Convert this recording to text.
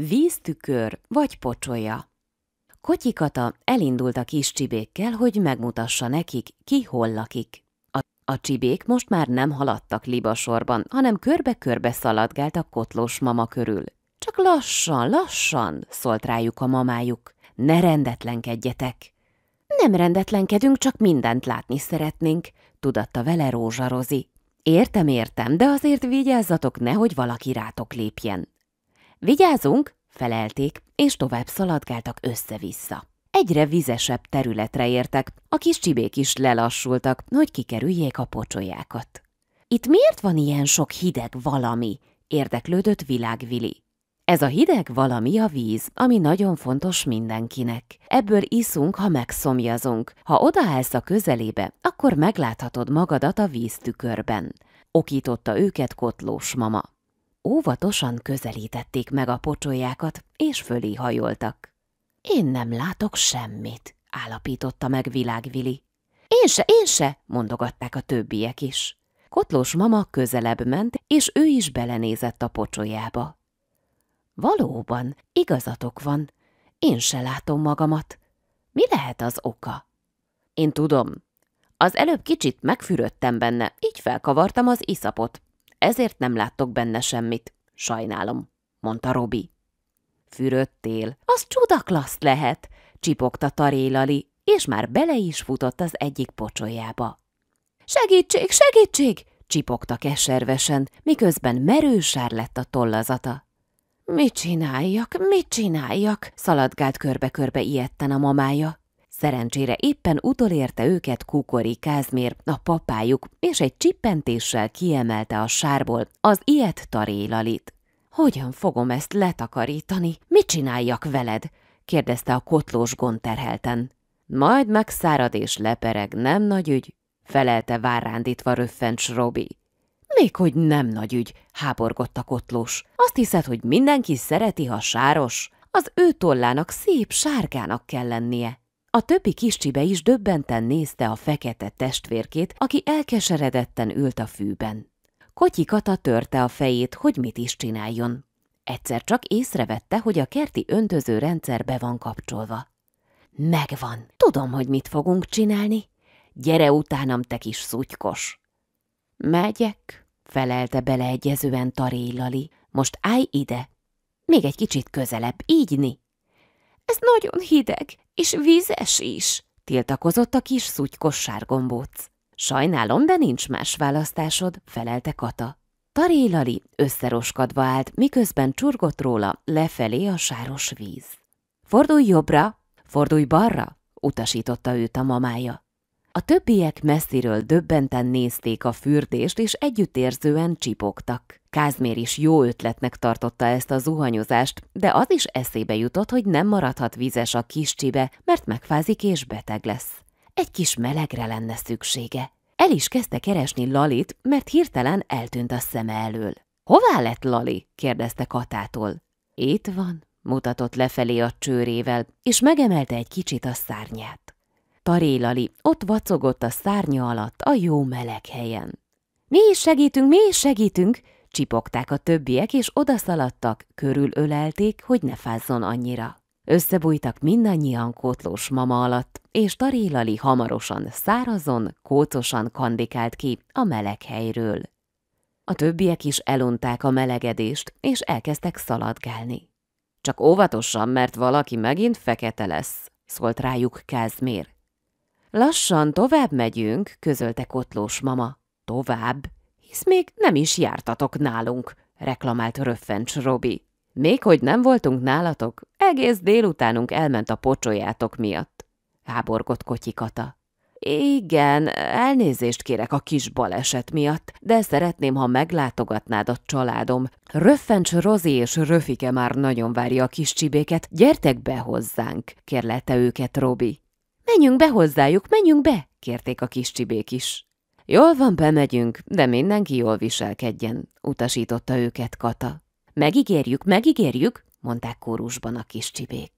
Víztükör vagy pocsolya. Kotyi Kata elindult a kis csibékkel, hogy megmutassa nekik, ki hol lakik. A csibék most már nem haladtak libasorban, hanem körbe-körbe szaladgáltak Kotlós mama körül. Csak lassan, lassan, szólt rájuk a mamájuk. Ne rendetlenkedjetek. Nem rendetlenkedünk, csak mindent látni szeretnénk, tudatta vele Rózsa Rozi. Értem, de azért vigyázzatok, nehogy valaki rátok lépjen. Vigyázunk, felelték, és tovább szaladgáltak össze-vissza. Egyre vizesebb területre értek, a kis csibék is lelassultak, hogy kikerüljék a pocsolyákat. Itt miért van ilyen sok hideg valami? Érdeklődött Világ-Vili. Ez a hideg valami a víz, ami nagyon fontos mindenkinek. Ebből iszunk, ha megszomjazunk. Ha odaállsz a közelébe, akkor megláthatod magadat a víztükörben. Okította őket Kotlós mama. Óvatosan közelítették meg a pocsolyákat, és fölé hajoltak. Én nem látok semmit, állapította meg Világ-Vili. Én se, mondogatták a többiek is. Kotlós mama közelebb ment, és ő is belenézett a pocsolyába. Valóban, igazatok van, én se látom magamat. Mi lehet az oka? Én tudom. Az előbb kicsit megfürödtem benne, így felkavartam az iszapot. Ezért nem láttok benne semmit. Sajnálom, mondta Robi. Fürödtél? Az csudaklaszt lehet, csipogta Taré Lali, és már bele is futott az egyik pocsolyába. Segítség, segítség! Csipogta keservesen, miközben merősár lett a tollazata. Mit csináljak? Szaladgált körbe-körbe ijedten a mamája. Szerencsére éppen utolérte őket Kukori Kázmér, a papájuk, és egy csippentéssel kiemelte a sárból az ijedt Taré Lalit. Hogyan fogom ezt letakarítani? Mit csináljak veled? kérdezte a kotlós gondterhelten. Majd megszárad és lepereg, nem nagy ügy, felelte várrándítva röffents Robi. Méghogy nem nagy ügy, háborgott a kotlós. Azt hiszed, hogy mindenki szereti, ha sáros? Az ő tollának szép sárgának kell lennie. A többi kis csibe is döbbenten nézte a fekete testvérkét, aki elkeseredetten ült a fűben. Kotyi Kata törte a fejét, hogy mit is csináljon. Egyszer csak észrevette, hogy a kerti öntöző rendszer be van kapcsolva. Megvan, tudom, hogy mit fogunk csinálni. Gyere utánam, te kis szutykos! Megyek, felelte beleegyezően Taré Lali. Most állj ide. Még egy kicsit közelebb, ígyni. Ez nagyon hideg, és vízes is, tiltakozott a kis szutykos sárgombóc. Sajnálom, de nincs más választásod, felelte Kata. Taré Lali összeroskadva állt, miközben csurgott róla lefelé a sáros víz. Fordulj jobbra, fordulj balra, utasította őt a mamája. A többiek messziről döbbenten nézték a fürdést, és együttérzően csipogtak. Kázmér is jó ötletnek tartotta ezt a zuhanyozást, de az is eszébe jutott, hogy nem maradhat vízes a kis csibe, mert megfázik és beteg lesz. Egy kis melegre lenne szüksége. El is kezdte keresni Lalit, mert hirtelen eltűnt a szeme elől. Hová lett Lali? kérdezte Katától. Itt van, mutatott lefelé a csőrével, és megemelte egy kicsit a szárnyát. Taré Lali ott vacogott a szárnya alatt a jó meleg helyen. Mi is segítünk, csipogták a többiek, és odaszaladtak, körülölelték, hogy ne fázzon annyira. Összebújtak mindannyian Kotlós mama alatt, és Taré Lali hamarosan szárazon, kócosan kandikált ki a meleg helyről. A többiek is elunták a melegedést, és elkezdtek szaladgálni. Csak óvatosan, mert valaki megint fekete lesz, szólt rájuk Kázmér. Lassan tovább megyünk, közölte Kotlós mama. Tovább? Hisz még nem is jártatok nálunk, reklamált röffents Robi. Még hogy nem voltunk nálatok, egész délutánunk elment a pocsolyátok miatt, háborgott Kotyi Kata. Igen, elnézést kérek a kis baleset miatt, de szeretném, ha meglátogatnád a családom. Röffents Rozi és Röfike már nagyon várja a kis csibéket, gyertek be hozzánk, kérlelte őket Robi. Menjünk be hozzájuk, menjünk be, kérték a kis csibék is. Jól van, bemegyünk, de mindenki jól viselkedjen, utasította őket Kata. Megígérjük, mondták kórusban a kis csibék.